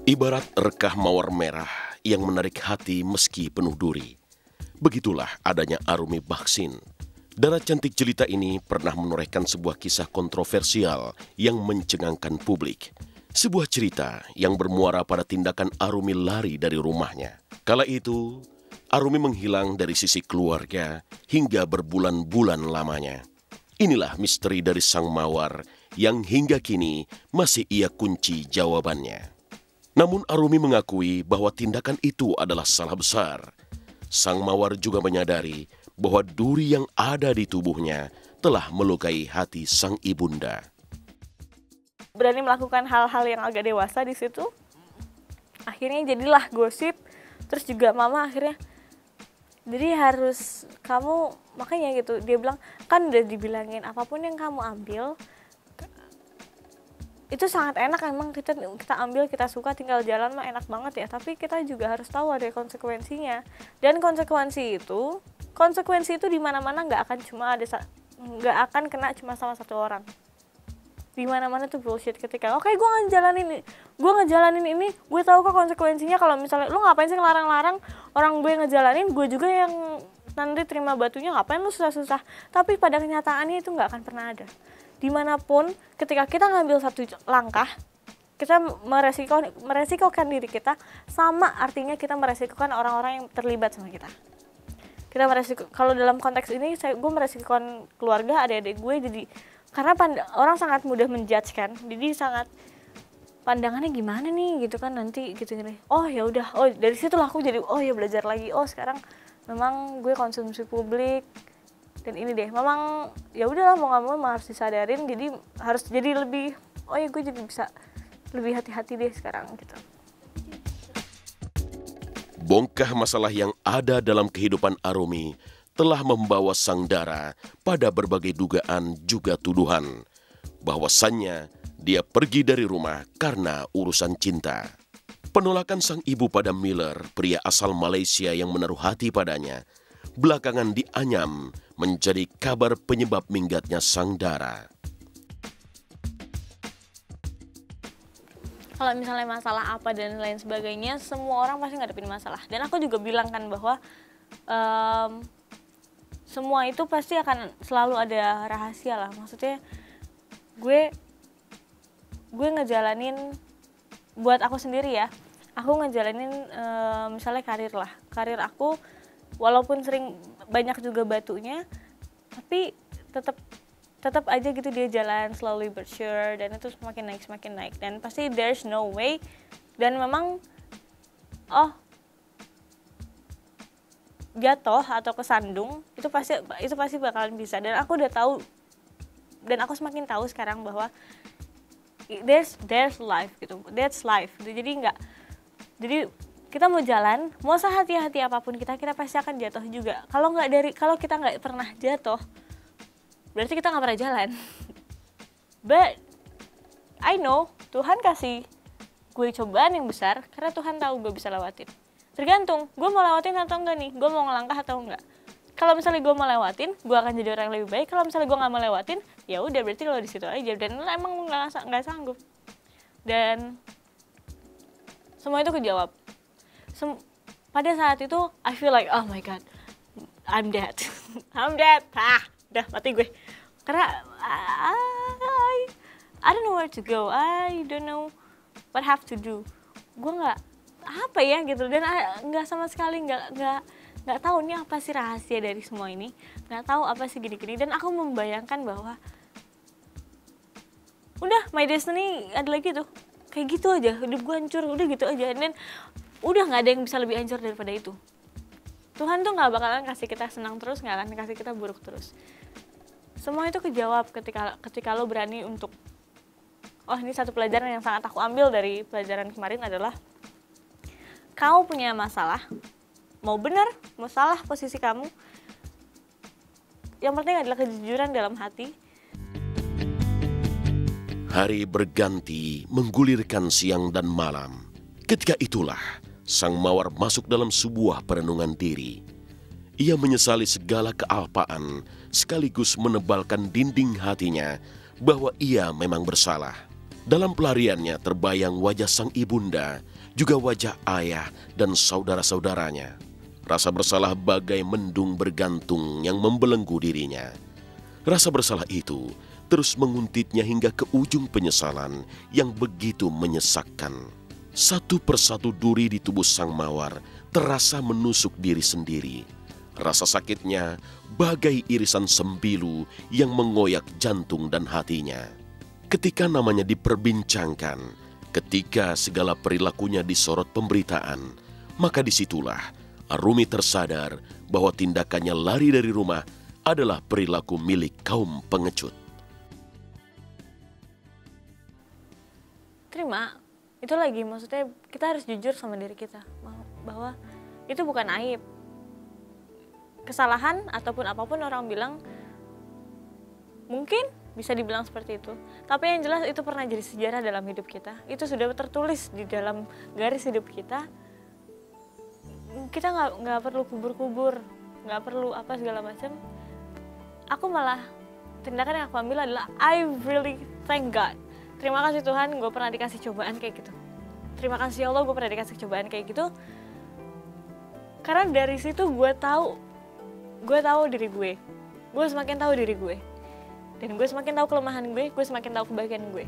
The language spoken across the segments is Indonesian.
Ibarat rekah mawar merah yang menarik hati meski penuh duri. Begitulah adanya Arumi Bachsin. Dara cantik jelita ini pernah menorehkan sebuah kisah kontroversial yang mencengangkan publik. Sebuah cerita yang bermuara pada tindakan Arumi lari dari rumahnya. Kala itu, Arumi menghilang dari sisi keluarga hingga berbulan-bulan lamanya. Inilah misteri dari sang mawar yang hingga kini masih ia kunci jawabannya. Namun Arumi mengakui bahwa tindakan itu adalah salah besar. Sang mawar juga menyadari bahwa duri yang ada di tubuhnya telah melukai hati sang ibunda. Berani melakukan hal-hal yang agak dewasa di situ. Akhirnya jadilah gosip. Terus juga mama akhirnya, jadi harus kamu, makanya gitu, dia bilang, kan udah dibilangin apapun yang kamu ambil, itu sangat enak, emang kita ambil, kita suka, tinggal jalan mah enak banget ya, tapi kita juga harus tahu ada konsekuensinya. Dan konsekuensi itu di mana-mana nggak akan kena cuma sama satu orang. Di mana-mana tuh bullshit ketika oke, gue ngejalanin ini, gue tahu kok konsekuensinya. Kalau misalnya lu ngapain sih ngelarang-larang orang gue ngejalanin, gue juga yang nanti terima batunya, ngapain lu susah-susah. Tapi pada kenyataannya itu nggak akan pernah ada. Dimanapun ketika kita ngambil satu langkah, kita meresikokan diri kita, sama artinya kita meresikokan orang-orang yang terlibat sama kita. Kalau dalam konteks ini gue meresikokan keluarga, adik-adik gue, jadi karena orang sangat mudah menjudge kan, jadi sangat pandangannya gimana nih gitu kan nanti gitu. Oh ya udah, oh dari situ lah aku jadi oh ya belajar lagi, oh sekarang memang gue konsumsi publik dan ini deh, memang ya udahlah mau nggak mau harus disadarin, jadi harus jadi lebih, oh ya gue jadi bisa lebih hati-hati deh sekarang gitu. Bongkah masalah yang ada dalam kehidupan Arumi telah membawa sang Dara pada berbagai dugaan juga tuduhan bahwasannya dia pergi dari rumah karena urusan cinta. Penolakan sang ibu pada Miller, pria asal Malaysia yang menaruh hati padanya, belakangan dianyam menjadi kabar penyebab minggatnya sang Dara. Kalau misalnya masalah apa dan lain sebagainya, semua orang pasti ngadepin masalah. Dan aku juga bilang kan bahwa semua itu pasti akan selalu ada rahasia lah. Maksudnya gue ngejalanin buat aku sendiri ya. Aku ngejalanin misalnya karir aku, walaupun sering banyak juga batunya, tapi tetap aja gitu dia jalan slowly but sure, dan itu semakin naik dan pasti there's no way, dan memang jatuh atau kesandung itu pasti bakalan bisa. Dan aku udah tahu, dan aku semakin tahu sekarang bahwa there's life gitu, that's life gitu. Jadi kita mau jalan, mau sehati-hati apapun kita pasti akan jatuh juga. Kalau kita nggak pernah jatuh, berarti kita nggak pernah jalan. But I know Tuhan kasih gue cobaan yang besar karena Tuhan tahu gue bisa lewatin. Tergantung gue mau lewatin atau enggak nih, gue mau ngelangkah atau enggak. Kalau misalnya gue mau lewatin, gue akan jadi orang yang lebih baik. Kalau misalnya gue nggak mau lewatin, ya udah berarti lo di situ aja, dan lo emang nggak sanggup. Dan semua itu kejawab. Pada saat itu I feel like oh my god, I'm dead. I'm dead. Udah mati gue. Karena I don't know where to go. I don't know what have to do. Gue nggak apa ya gitu, dan nggak sama sekali nggak tahu nih apa sih rahasia dari semua ini, nggak tahu apa sih gini-gini. Dan aku membayangkan bahwa udah my destiny adalah gitu, kayak gitu aja, hidup gue hancur udah gitu aja, dan udah nggak ada yang bisa lebih hancur daripada itu. Tuhan tuh nggak bakalan kasih kita senang terus, nggak akan kasih kita buruk terus. Semua itu kejawab ketika lo berani untuk, oh ini satu pelajaran yang sangat aku ambil dari pelajaran kemarin adalah, kau punya masalah, mau benar, mau salah posisi kamu, yang penting adalah kejujuran dalam hati. Hari berganti menggulirkan siang dan malam. Ketika itulah sang mawar masuk dalam sebuah perenungan diri. Ia menyesali segala kealpaan sekaligus menebalkan dinding hatinya bahwa ia memang bersalah. Dalam pelariannya terbayang wajah sang ibunda juga wajah ayah dan saudara-saudaranya. Rasa bersalah bagai mendung bergantung yang membelenggu dirinya. Rasa bersalah itu terus menguntitnya hingga ke ujung penyesalan yang begitu menyesakkan. Satu persatu duri di tubuh sang mawar terasa menusuk diri sendiri. Rasa sakitnya bagai irisan sembilu yang mengoyak jantung dan hatinya. Ketika namanya diperbincangkan, ketika segala perilakunya disorot pemberitaan, maka disitulah Arumi tersadar bahwa tindakannya lari dari rumah adalah perilaku milik kaum pengecut. Terima, itu lagi maksudnya kita harus jujur sama diri kita bahwa itu bukan aib. Kesalahan ataupun apapun orang bilang mungkin bisa dibilang seperti itu, tapi yang jelas itu pernah jadi sejarah dalam hidup kita. Itu sudah tertulis di dalam garis hidup kita. Kita nggak perlu kubur-kubur, nggak perlu apa segala macam. Aku malah tindakan yang aku ambil adalah I really thank God. Terima kasih Tuhan, gue pernah dikasih cobaan kayak gitu. Terima kasih ya Allah, gue pernah dikasih cobaan kayak gitu. Karena dari situ gue tahu diri gue. Gue semakin tahu diri gue. Dan gue semakin tahu kelemahan gue semakin tahu kebaikan gue.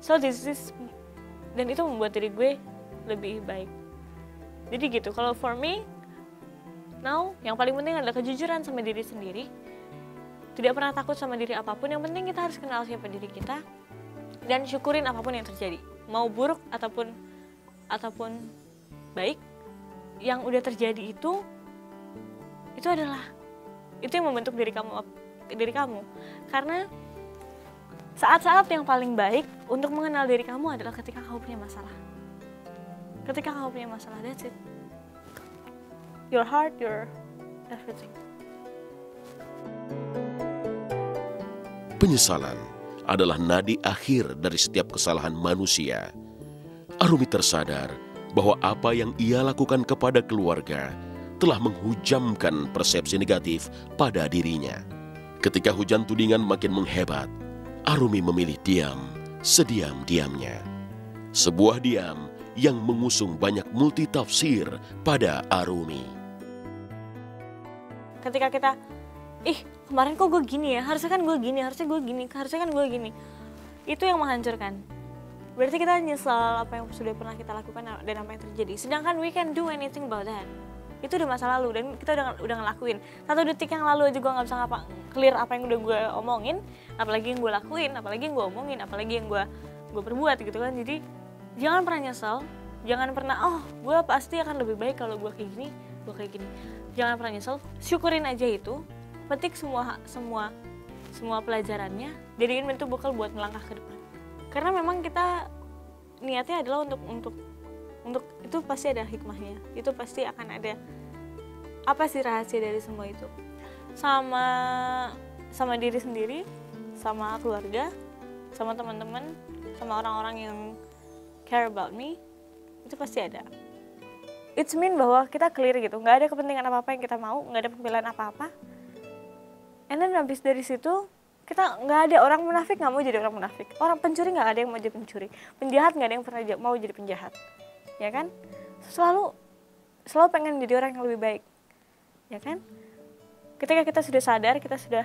So dan itu membuat diri gue lebih baik. Jadi gitu, kalau for me, now yang paling penting adalah kejujuran sama diri sendiri. Tidak pernah takut sama diri apapun, yang penting kita harus kenal siapa diri kita. Dan syukurin apapun yang terjadi. Mau buruk ataupun baik, yang udah terjadi itu yang membentuk diri kamu. Karena saat-saat yang paling baik untuk mengenal diri kamu adalah ketika kamu punya masalah. Ketika kamu punya masalah, that's it. Your heart, your everything. Penyesalan adalah nadi akhir dari setiap kesalahan manusia. Arumi tersadar bahwa apa yang ia lakukan kepada keluarga telah menghujamkan persepsi negatif pada dirinya. Ketika hujan tudingan makin menghebat, Arumi memilih diam, sediam-diamnya. Sebuah diam yang mengusung banyak multitafsir pada Arumi. Ketika kita, kemarin kok gue gini ya, harusnya kan gue gini, harusnya kan gue gini. Itu yang menghancurkan. Berarti kita nyesal apa yang sudah pernah kita lakukan dan apa yang terjadi. Sedangkan we can do anything about that. Itu udah masa lalu dan kita udah ngelakuin. 1 detik yang lalu aja gue gak bisa clear apa yang udah gue omongin, apalagi yang gue lakuin, apalagi yang gue omongin, apalagi yang gue perbuat gitu kan. Jadi jangan pernah nyesal, jangan pernah gue pasti akan lebih baik kalau gue kayak gini. Jangan pernah nyesal, syukurin aja itu, petik semua pelajarannya, jadiin itu bekal buat melangkah ke depan. Karena memang kita niatnya adalah untuk itu pasti ada hikmahnya, itu pasti akan ada apa sih rahasia dari semua itu, sama diri sendiri, sama keluarga, sama teman-teman, sama orang-orang yang care about me, itu pasti ada. It's mean bahwa kita clear gitu, nggak ada kepentingan apa-apa yang kita mau, nggak ada pembelaan apa-apa. And then habis dari situ kita nggak ada orang munafik nggak mau jadi orang munafik, orang pencuri nggak ada yang mau jadi pencuri, penjahat nggak ada yang pernah mau jadi penjahat, ya kan? Selalu pengen jadi orang yang lebih baik, ya kan? Ketika kita sudah sadar, kita sudah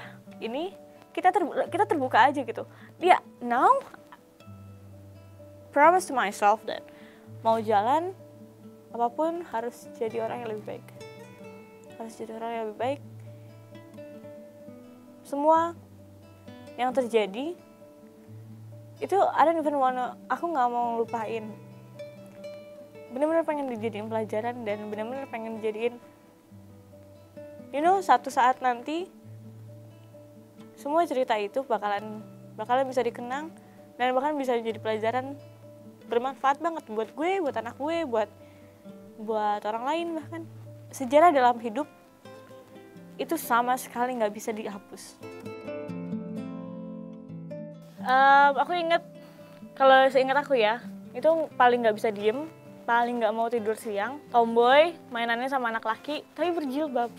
kita terbuka aja gitu. Dia now promise to myself that mau jalan apapun harus jadi orang yang lebih baik, harus jadi orang yang lebih baik. Semua yang terjadi itu ada aku nggak mau lupain, benar-benar pengen dijadiin pelajaran dan benar-benar pengen dijadiin satu saat nanti semua cerita itu bakalan bisa dikenang dan bahkan bisa jadi pelajaran bermanfaat banget buat gue, buat anak gue, buat orang lain. Bahkan sejarah dalam hidup itu sama sekali nggak bisa dihapus. Aku ingat, kalau seingat aku ya, itu paling nggak bisa diem, paling nggak mau tidur siang, tomboy, mainannya sama anak laki, tapi berjilbab.